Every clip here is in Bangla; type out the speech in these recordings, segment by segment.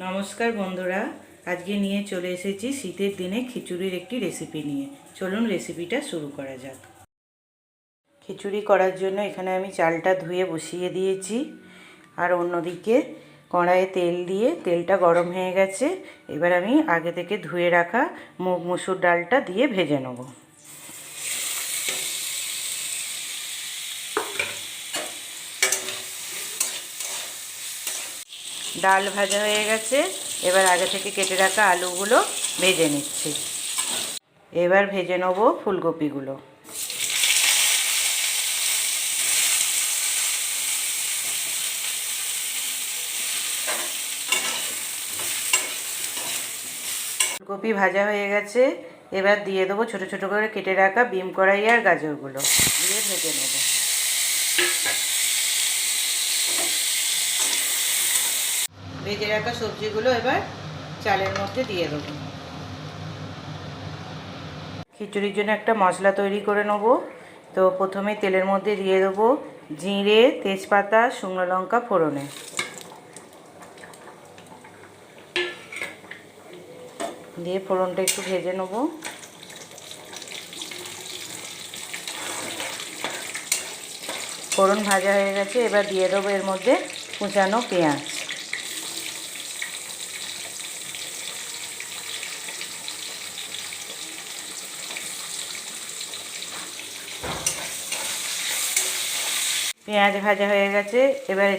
নমস্কার বন্ধুরা, আজকে নিয়ে চলে এসেছি শীতের দিনে খিচুড়ির একটি রেসিপি নিয়ে। চলুন রেসিপিটা শুরু করা যাক। খিচুড়ি করার জন্য এখানে আমি চালটা ধুয়ে বসিয়ে দিয়েছি, আর অন্যদিকে কড়াইয়ে তেল দিয়ে তেলটা গরম হয়ে গেছে। এবার আমি আগে থেকে ধুয়ে রাখা মুগ মসুর ডালটা দিয়ে ভেজে নেব। ডাল ভাজা হয়ে গেছে, এবার আগে থেকে কেটে রাখা আলুগুলো ভেজে নিচ্ছি। এবার ভেজে নেব ফুলকপিগুলো। ফুলকপি ভাজা হয়ে গেছে, এবার দিয়ে দেবো ছোটো ছোটো করে কেটে রাখা বিম কড়াই আর গাজরগুলো দিয়ে ভেজে নেব। ভেজে রাখা সবজিগুলো এবার চালের মধ্যে দিয়ে দেবো। খিচুড়ির জন্য একটা মশলা তৈরি করে নেব। তো প্রথমে তেলের মধ্যে দিয়ে দেবো জিরে, তেজপাতা, শুকনো লঙ্কা ফোড়নে। দিয়ে ফোড়নটা একটু ভেজে নেব। ফোড়ন ভাজা হয়ে গেছে, এবার দিয়ে দেবো এর মধ্যে কুচানো পেঁয়াজ। পেঁয়াজ ভাজা হয়ে গেছে, এবার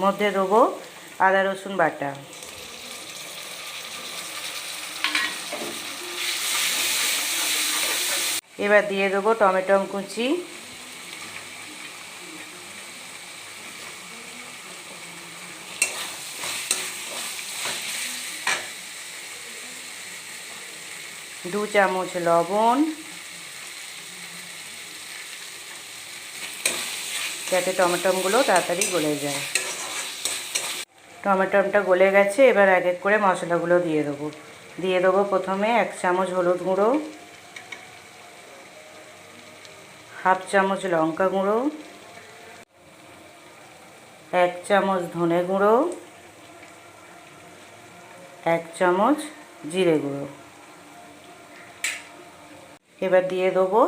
মধ্যে দেবো আদা রসুন বাটা। এবার দিয়ে দেবো টমেটো কুচি, দু চামচ লবণ, যাতে টমেটোগুলো তাড়াতাড়ি গলে যায়। টমেটোটা গলে গেছে, এবার এক এক করে মশলাগুলো দিয়ে দেবো। দিয়ে দেবো প্রথমে 1 চামচ হলুদ গুঁড়ো, হাফ চামচ লঙ্কা গুঁড়ো, 1 চামচ ধনে গুঁড়ো, 1 চামচ জিরে গুঁড়ো। এবার দিয়ে দেবো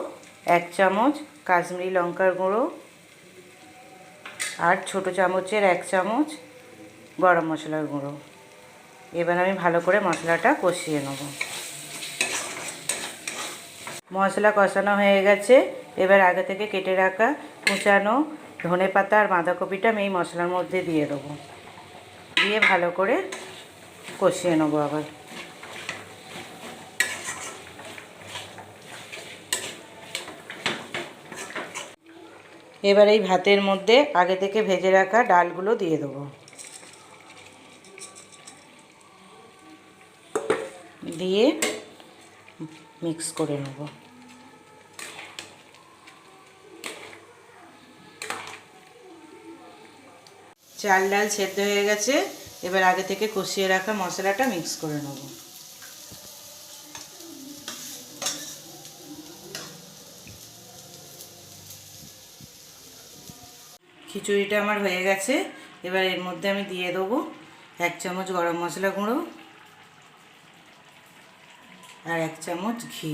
1 চামচ কাশ্মীরি লঙ্কার গুঁড়ো আর ছোটো চামচের 1 চামচ গরম মশলার গুঁড়ো। এবার আমি ভালো করে মশলাটা কষিয়ে নেব। মশলা কষানো হয়ে গেছে, এবার আগে থেকে কেটে রাখা কুচানো ধনেপাতা আর বাঁধাকপিটা আমি এই মশলার মধ্যে দিয়ে দেবো। দিয়ে ভালো করে কষিয়ে নেব আবার। এবার এই ভাতের মধ্যে আগে থেকে ভেজে রাখা ডালগুলো দিয়ে দেবো। দিয়ে মিক্স করে নেব। চাল ডাল সেদ্ধ হয়ে গেছে, এবার আগে থেকে কষিয়ে রাখা মশলাটা মিক্স করে নেব। খিচুড়িটা আমার হয়ে গেছে, এবার এর মধ্যে আমি দিয়ে দেবো 1 চামচ গরম মশলা গুঁড়ো আর 1 চামচ ঘি।